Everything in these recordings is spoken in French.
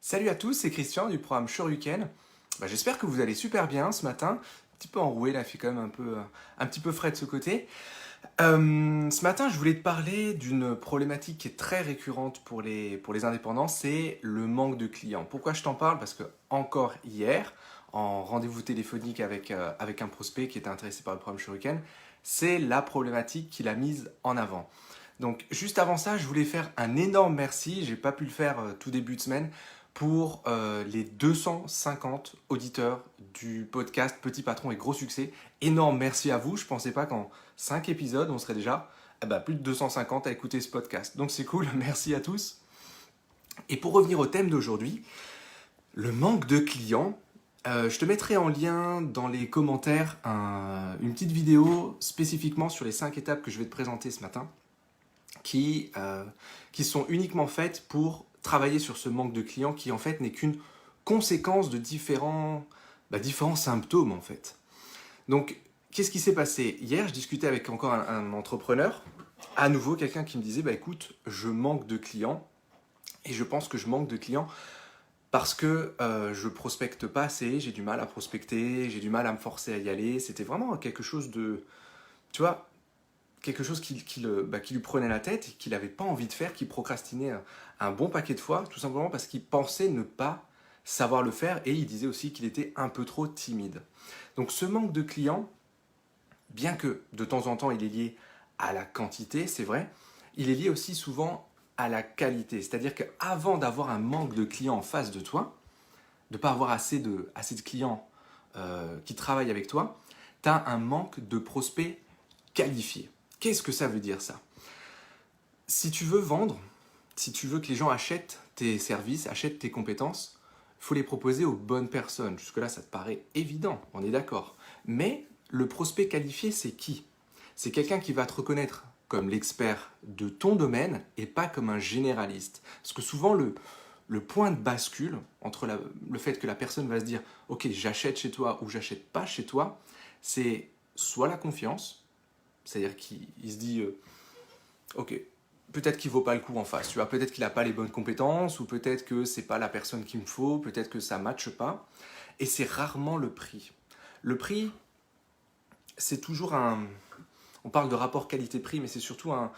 Salut à tous, c'est Christian du programme Shoryuken. J'espère que vous allez super bien ce matin. Un petit peu enroué, là, il fait quand même un petit peu frais de ce côté. Ce matin, je voulais te parler d'une problématique qui est très récurrente pour les indépendants, c'est le manque de clients. Pourquoi je t'en parle? Parce que encore hier, en rendez-vous téléphonique avec un prospect qui était intéressé par le programme Shoryuken, c'est la problématique qu'il a mise en avant. Donc juste avant ça, je voulais faire un énorme merci, j'ai pas pu le faire tout début de semaine, pour les 250 auditeurs du podcast Petit Patron et Gros Succès. Énorme merci à vous, je pensais pas qu'en 5 épisodes, on serait déjà plus de 250 à écouter ce podcast. Donc c'est cool, merci à tous. Et pour revenir au thème d'aujourd'hui, le manque de clients, je te mettrai en lien dans les commentaires une petite vidéo spécifiquement sur les 5 étapes que je vais te présenter ce matin, qui sont uniquement faites pour travailler sur ce manque de clients qui en fait n'est qu'une conséquence de différents symptômes en fait. Donc qu'est-ce qui s'est passé? Hier, je discutais avec encore un entrepreneur, à nouveau quelqu'un qui me disait écoute, je manque de clients et je pense que je manque de clients parce que je prospecte pas assez, j'ai du mal à prospecter, j'ai du mal à me forcer à y aller. C'était vraiment quelque chose de, tu vois, quelque chose qui lui prenait la tête et qu'il n'avait pas envie de faire, qu'il procrastinait un bon paquet de fois, tout simplement parce qu'il pensait ne pas savoir le faire et il disait aussi qu'il était un peu trop timide. Donc ce manque de clients, bien que de temps en temps il est lié à la quantité, c'est vrai, il est lié aussi souvent à la qualité. C'est-à-dire qu'avant d'avoir un manque de clients en face de toi, de ne pas avoir assez de clients qui travaillent avec toi, tu as un manque de prospects qualifiés. Qu'est-ce que ça veut dire ça? Si tu veux vendre, si tu veux que les gens achètent tes services, achètent tes compétences, il faut les proposer aux bonnes personnes. Jusque-là, ça te paraît évident, on est d'accord. Mais le prospect qualifié, c'est qui? C'est quelqu'un qui va te reconnaître comme l'expert de ton domaine et pas comme un généraliste. Parce que souvent, le point de bascule entre le fait que la personne va se dire « Ok, j'achète chez toi » ou « J'achète pas chez toi », c'est soit la confiance, c'est-à-dire qu'il se dit ok, peut-être qu'il vaut pas le coup en face, tu vois, peut-être qu'il n'a pas les bonnes compétences, ou peut-être que c'est pas la personne qu'il me faut, peut-être que ça matche pas. Et c'est rarement le prix. Le prix, c'est toujours un... On parle de rapport qualité-prix, mais c'est surtout un...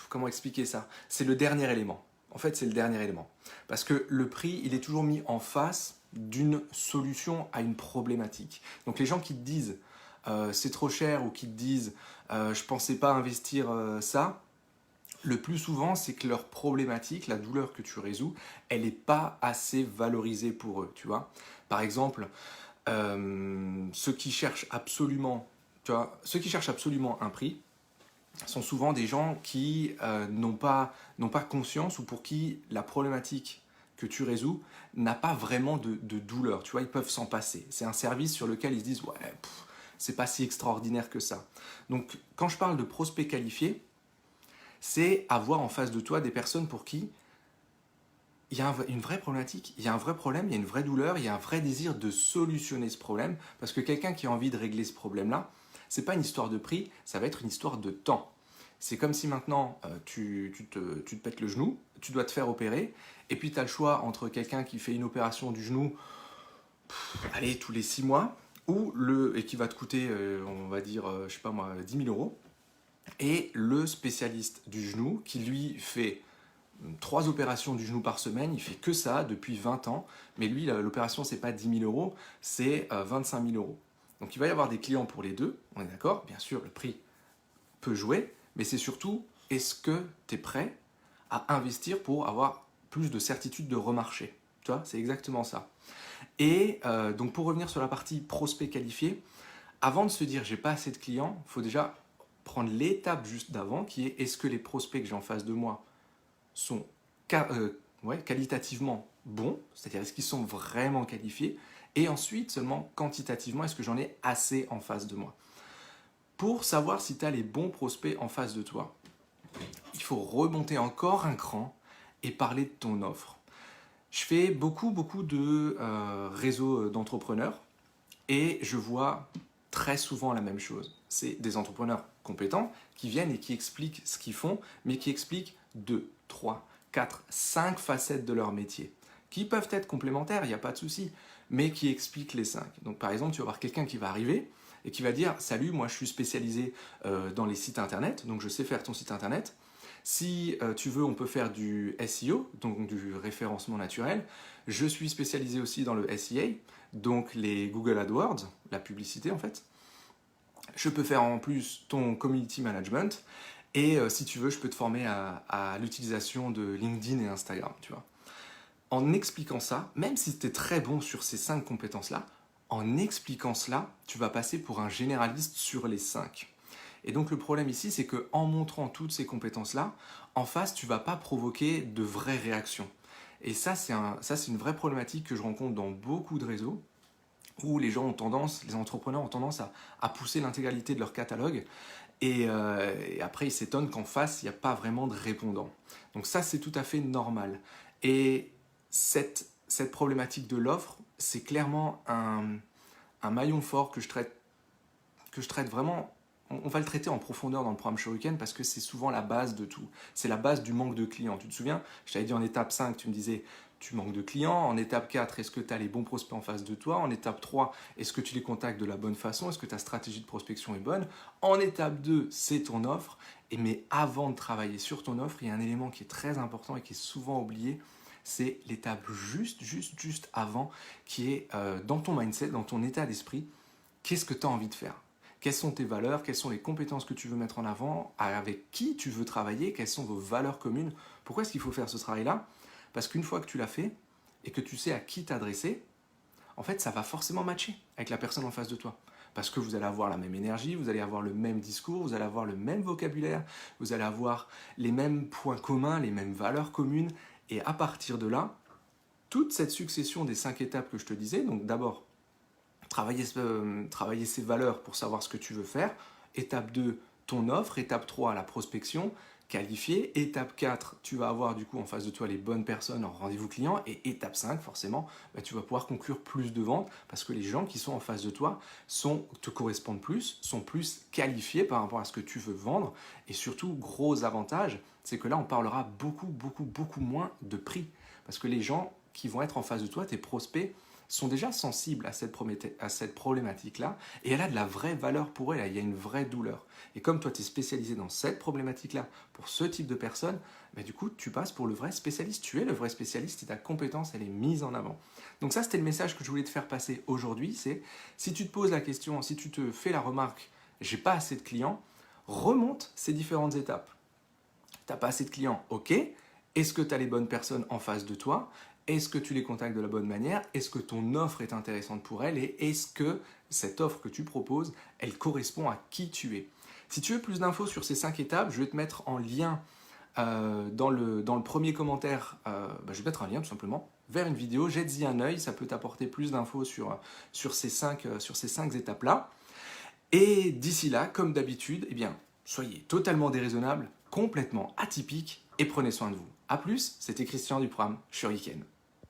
Comment expliquer ça? C'est le dernier élément. En fait, c'est le dernier élément. Parce que le prix, il est toujours mis en face d'une solution à une problématique. Donc les gens qui te disent c'est trop cher ou qui te disent je pensais pas investir ça, le plus souvent c'est que leur problématique, la douleur que tu résous, elle n'est pas assez valorisée pour eux, tu vois. Par exemple, ceux qui cherchent absolument, tu vois, ceux qui cherchent absolument un prix sont souvent des gens qui n'ont pas conscience ou pour qui la problématique que tu résous n'a pas vraiment de douleur. Tu vois, ils peuvent s'en passer. C'est un service sur lequel ils se disent ouais, c'est pas si extraordinaire que ça. Donc, quand je parle de prospect qualifié, c'est avoir en face de toi des personnes pour qui il y a une vraie problématique, il y a un vrai problème, il y a une vraie douleur, il y a un vrai désir de solutionner ce problème. Parce que quelqu'un qui a envie de régler ce problème-là, c'est pas une histoire de prix, ça va être une histoire de temps. C'est comme si maintenant tu te pètes le genou, tu dois te faire opérer, et puis tu as le choix entre quelqu'un qui fait une opération du genou, allez, tous les 6 mois, et qui va te coûter, on va dire, je sais pas moi, 10 000 euros, et le spécialiste du genou qui lui fait 3 opérations du genou par semaine, il fait que ça depuis 20 ans, mais lui, l'opération, c'est pas 10 000 euros, c'est 25 000 euros. Donc il va y avoir des clients pour les deux, on est d'accord, bien sûr, le prix peut jouer, mais c'est surtout, est-ce que tu es prêt à investir pour avoir plus de certitude de remarcher? Tu vois, c'est exactement ça. Et donc pour revenir sur la partie prospect qualifié, avant de se dire j'ai pas assez de clients, il faut déjà prendre l'étape juste d'avant qui est est-ce que les prospects que j'ai en face de moi sont qualitativement bons, c'est-à-dire est-ce qu'ils sont vraiment qualifiés, et ensuite seulement quantitativement est-ce que j'en ai assez en face de moi. Pour savoir si tu as les bons prospects en face de toi, il faut remonter encore un cran et parler de ton offre. Je fais beaucoup de réseaux d'entrepreneurs et je vois très souvent la même chose. C'est des entrepreneurs compétents qui viennent et qui expliquent ce qu'ils font, mais qui expliquent 2, 3, 4, 5 facettes de leur métier, qui peuvent être complémentaires, il n'y a pas de souci, mais qui expliquent les 5. Donc par exemple, tu vas avoir quelqu'un qui va arriver et qui va dire « Salut, moi je suis spécialisé dans les sites internet, donc je sais faire ton site internet. Si tu veux, on peut faire du SEO, donc du référencement naturel. Je suis spécialisé aussi dans le SEA, donc les Google AdWords, la publicité en fait. Je peux faire en plus ton community management et si tu veux, je peux te former à l'utilisation de LinkedIn et Instagram, tu vois. » En expliquant ça, même si tu es très bon sur ces 5 compétences-là, en expliquant cela, tu vas passer pour un généraliste sur les 5. Et donc le problème ici, c'est qu'en montrant toutes ces compétences-là, en face, tu ne vas pas provoquer de vraies réactions. Et ça, c'est une vraie problématique que je rencontre dans beaucoup de réseaux, où les gens ont tendance, les entrepreneurs ont tendance à pousser l'intégralité de leur catalogue, et après ils s'étonnent qu'en face, il n'y a pas vraiment de répondants. Donc ça, c'est tout à fait normal. Et cette problématique de l'offre, c'est clairement un maillon fort que je traite vraiment. On va le traiter en profondeur dans le programme Shuriken parce que c'est souvent la base de tout. C'est la base du manque de clients. Tu te souviens, je t'avais dit en étape 5, tu me disais tu manques de clients. En étape 4, est-ce que tu as les bons prospects en face de toi? En étape 3, est-ce que tu les contactes de la bonne façon? Est-ce que ta stratégie de prospection est bonne? En étape 2, c'est ton offre. Mais avant de travailler sur ton offre, il y a un élément qui est très important et qui est souvent oublié. C'est l'étape juste avant qui est dans ton mindset, dans ton état d'esprit. Qu'est-ce que tu as envie de faire? Quelles sont tes valeurs? Quelles sont les compétences que tu veux mettre en avant? Avec qui tu veux travailler? Quelles sont vos valeurs communes? Pourquoi est-ce qu'il faut faire ce travail-là? Parce qu'une fois que tu l'as fait et que tu sais à qui t'adresser, en fait, ça va forcément matcher avec la personne en face de toi. Parce que vous allez avoir la même énergie, vous allez avoir le même discours, vous allez avoir le même vocabulaire, vous allez avoir les mêmes points communs, les mêmes valeurs communes. Et à partir de là, toute cette succession des 5 étapes que je te disais, donc d'abord, travailler ses valeurs pour savoir ce que tu veux faire. Étape 2, ton offre. Étape 3, la prospection, qualifier. Étape 4, tu vas avoir du coup en face de toi les bonnes personnes en rendez-vous client. Et étape 5, forcément, tu vas pouvoir conclure plus de ventes parce que les gens qui sont en face de toi te correspondent plus, sont plus qualifiés par rapport à ce que tu veux vendre. Et surtout, gros avantage, c'est que là, on parlera beaucoup moins de prix. Parce que les gens qui vont être en face de toi, tes prospects, sont déjà sensibles à cette problématique-là et elle a de la vraie valeur pour elle, il y a une vraie douleur. Et comme toi, tu es spécialisé dans cette problématique-là pour ce type de personne, du coup, tu passes pour le vrai spécialiste. Tu es le vrai spécialiste et ta compétence, elle est mise en avant. Donc ça, c'était le message que je voulais te faire passer aujourd'hui, c'est si tu te poses la question, si tu te fais la remarque, j'ai pas assez de clients, remonte ces différentes étapes. Tu n'as pas assez de clients, ok. Est-ce que tu as les bonnes personnes en face de toi? Est-ce que tu les contactes de la bonne manière? Est-ce que ton offre est intéressante pour elles? Et est-ce que cette offre que tu proposes, elle correspond à qui tu es? Si tu veux plus d'infos sur ces 5 étapes, je vais te mettre en lien dans le premier commentaire, je vais te mettre un lien tout simplement vers une vidéo. Jette-y un œil, ça peut t'apporter plus d'infos sur ces 5 étapes-là. Et d'ici là, comme d'habitude, soyez totalement déraisonnables, complètement atypiques et prenez soin de vous. A plus, c'était Christian du programme Shuriken.